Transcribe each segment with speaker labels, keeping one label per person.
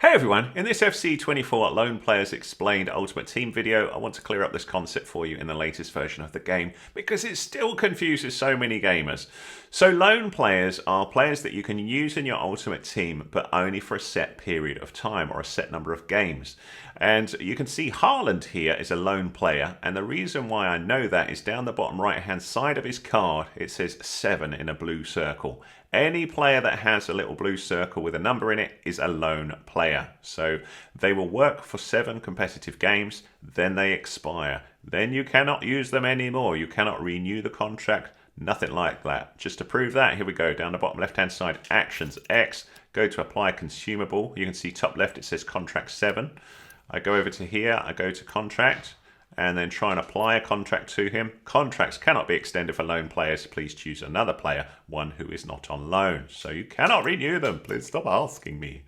Speaker 1: Hey everyone, in this FC24 Lone Players Explained Ultimate Team video, I want to clear up this concept for you in the latest version of the game because it still confuses so many gamers. So lone players are players that you can use in your ultimate team but only for a set period of time or a set number of games. And you can see Haaland here is a lone player, and the reason why I know that is down the bottom right hand side of his card it says 7 in a blue circle. Any player that has a little blue circle with a number in it is a lone player. So they will work for 7 competitive games, then they expire. Then you cannot use them anymore. You cannot renew the contract, nothing like that. Just to prove that, here we go, down the bottom left hand side, Actions X, go to Apply Consumable. You can see top left it says Contract 7. I go over to here, I go to Contract, and then try and apply a contract to him. Contracts cannot be extended for loan players. Please choose another player, one who is not on loan. So you cannot renew them. Please stop asking me.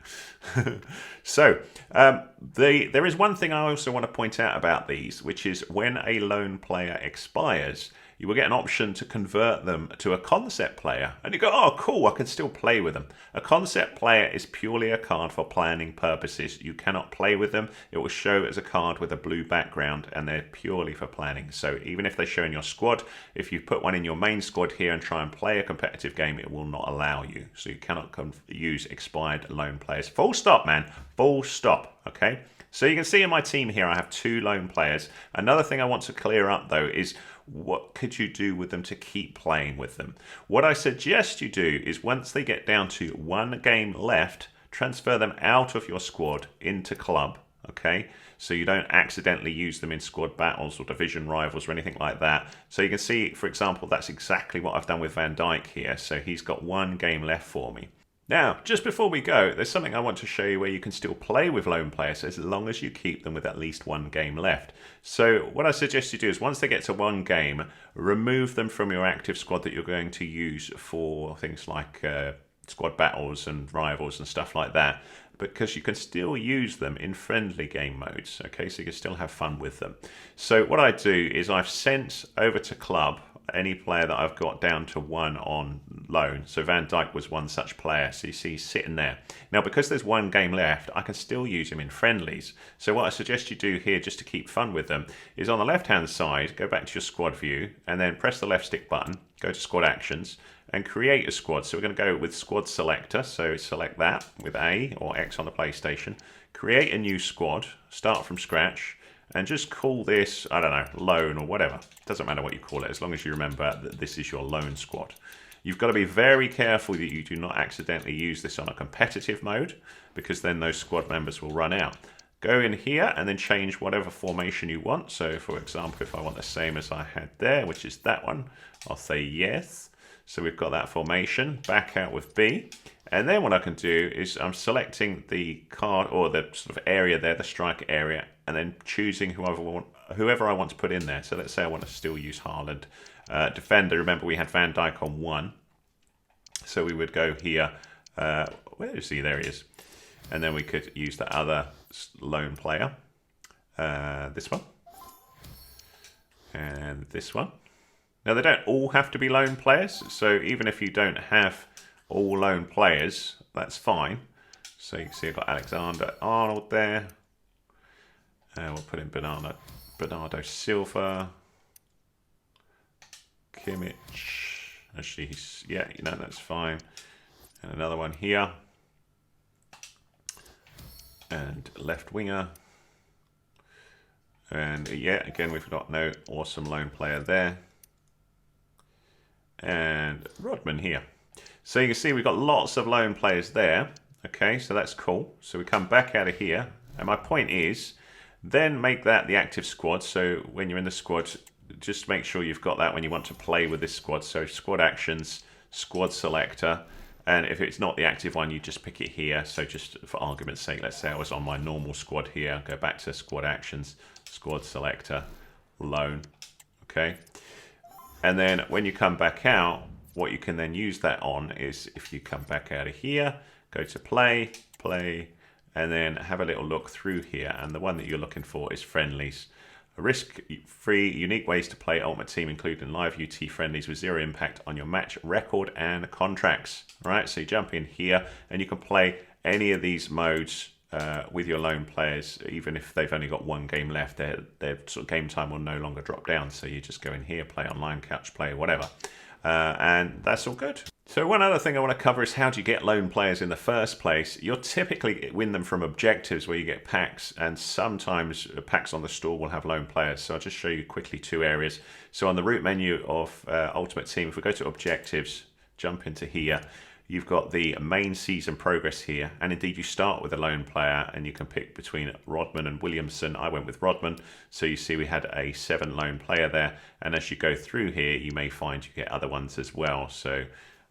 Speaker 1: So there is one thing I also want to point out about these, which is when a loan player expires, you will get an option to convert them to a concept player. And you go, oh, cool, I can still play with them. A concept player is purely a card for planning purposes. You cannot play with them. It will show as a card with a blue background, and they're purely for planning. So even if they show in your squad, if you put one in your main squad here and try and play a competitive game, it will not allow you. So you cannot use expired loan players. Full stop, man. Full stop, okay? So you can see in my team here, I have 2 lone players. Another thing I want to clear up, though, is what could you do with them to keep playing with them? What I suggest you do is once they get down to 1 game left, transfer them out of your squad into club, okay? So you don't accidentally use them in squad battles or division rivals or anything like that. So you can see, for example, that's exactly what I've done with Van Dijk here. So he's got 1 game left for me. Now, just before we go, there's something I want to show you where you can still play with lone players as long as you keep them with at least 1 game left. So what I suggest you do is once they get to 1 game, remove them from your active squad that you're going to use for things like squad battles and rivals and stuff like that, because you can still use them in friendly game modes, okay? So you can still have fun with them. So what I do is I've sent over to club any player that I've got down to 1 on loan. So Van Dijk was 1 such player. So you see he's sitting there. Now, because there's 1 game left, I can still use him in friendlies. So what I suggest you do here, just to keep fun with them, is on the left-hand side, go back to your squad view, and then press the left stick button, go to squad actions, and create a squad. So we're going to go with squad selector. So select that with A or X on the PlayStation. Create a new squad, start from scratch, and just call this, I don't know, loan or whatever. Doesn't matter what you call it, as long as you remember that this is your loan squad. You've got to be very careful that you do not accidentally use this on a competitive mode, because then those squad members will run out. Go in here and then change whatever formation you want. So for example, if I want the same as I had there, which is that one, I'll say yes. So we've got that formation, back out with B. And then what I can do is I'm selecting the card or the sort of area there, the striker area, and then choosing whoever I want to put in there. So let's say I want to still use Haaland. Defender, remember we had Van Dijk on 1. So we would go here. Where is he? There he is. And then we could use the other lone player. This one. And this one. Now, they don't all have to be lone players. So even if you don't have all lone players, that's fine. So you can see I've got Alexander-Arnold there. We'll put in Bernardo Silva. Kimmich. Actually, yeah, that's fine. And another one here. And left winger. And yeah, again, we've got no awesome lone player there. And Rodman here. So you can see we've got lots of lone players there. Okay, so that's cool. So we come back out of here. And my point is, then make that the active squad. So when you're in the squad, just make sure you've got that when you want to play with this squad. So squad actions, squad selector. And if it's not the active one, you just pick it here. So just for argument's sake, let's say I was on my normal squad here. Go back to squad actions, squad selector, loan. Okay. And then when you come back out, what you can then use that on is if you come back out of here, go to play, and then have a little look through here. And the one that you're looking for is friendlies. Risk-free, unique ways to play Ultimate Team, including live UT friendlies with 0 impact on your match record and contracts. All right, so you jump in here and you can play any of these modes with your loan players, even if they've only got one game left, their sort of game time will no longer drop down. So you just go in here, play online, couch play, whatever. And that's all good. So one other thing I want to cover is how do you get loan players in the first place? You'll typically win them from objectives where you get packs, and sometimes packs on the store will have loan players. So I'll just show you quickly two areas. So on the root menu of Ultimate Team, if we go to objectives, jump into here, you've got the main season progress here, and indeed you start with a lone player and you can pick between Rodman and Williamson. I went with Rodman, so you see we had a 7 lone player there, and as you go through here you may find you get other ones as well. So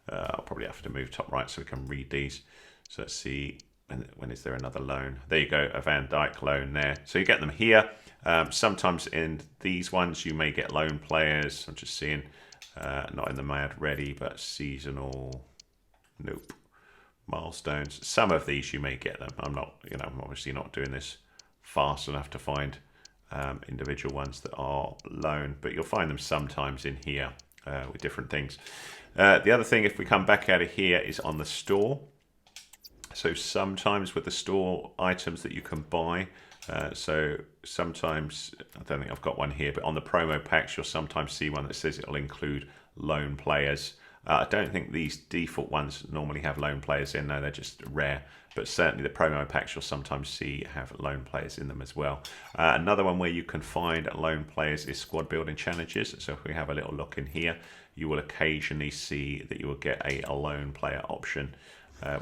Speaker 1: I'll probably have to move top right so we can read these. So let's see, when is there another loan? There you go, a Van Dijk loan there. So you get them here. Sometimes in these ones you may get loan players. I'm just seeing, not in the Mad Ready, but seasonal. Nope. Milestones. Some of these you may get them. I'm obviously not doing this fast enough to find individual ones that are loan, but you'll find them sometimes in here with different things. The other thing, if we come back out of here, is on the store. So sometimes with the store items that you can buy, so sometimes, I don't think I've got one here, but on the promo packs you'll sometimes see one that says it'll include loan players. I don't think these default ones normally have loan players in, no, they're just rare. But certainly the promo packs you'll sometimes see have loan players in them as well. Another one where you can find loan players is squad building challenges. So if we have a little look in here, you will occasionally see that you will get a loan player option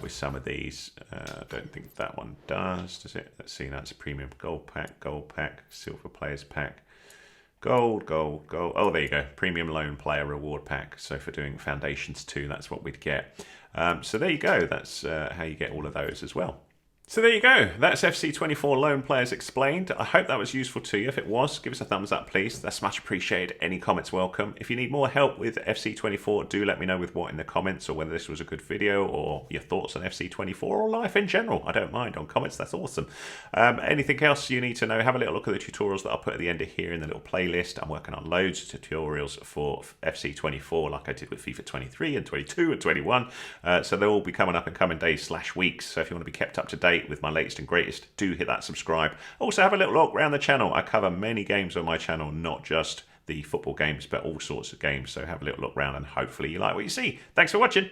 Speaker 1: with some of these. I don't think that one does it? Let's see, that's a premium gold pack, silver players pack. Gold. Oh, there you go. Premium loan player reward pack. So for doing Foundations 2, that's what we'd get. So there you go. That's how you get all of those as well. So there you go. That's FC24 Loan Players Explained. I hope that was useful to you. If it was, give us a thumbs up, please. That's much appreciated. Any comments welcome. If you need more help with FC24, do let me know with what in the comments, or whether this was a good video, or your thoughts on FC24 or life in general. I don't mind on comments. That's awesome. Anything else you need to know, have a little look at the tutorials that I'll put at the end of here in the little playlist. I'm working on loads of tutorials for FC24 like I did with FIFA 23 and 22 and 21. So they'll all be coming up in coming days / weeks. So if you want to be kept up to date with my latest and greatest, do hit that subscribe. Also have a little look around the channel. I cover many games on my channel, not just the football games, but all sorts of games. So have a little look around and hopefully you like what you see. Thanks for watching.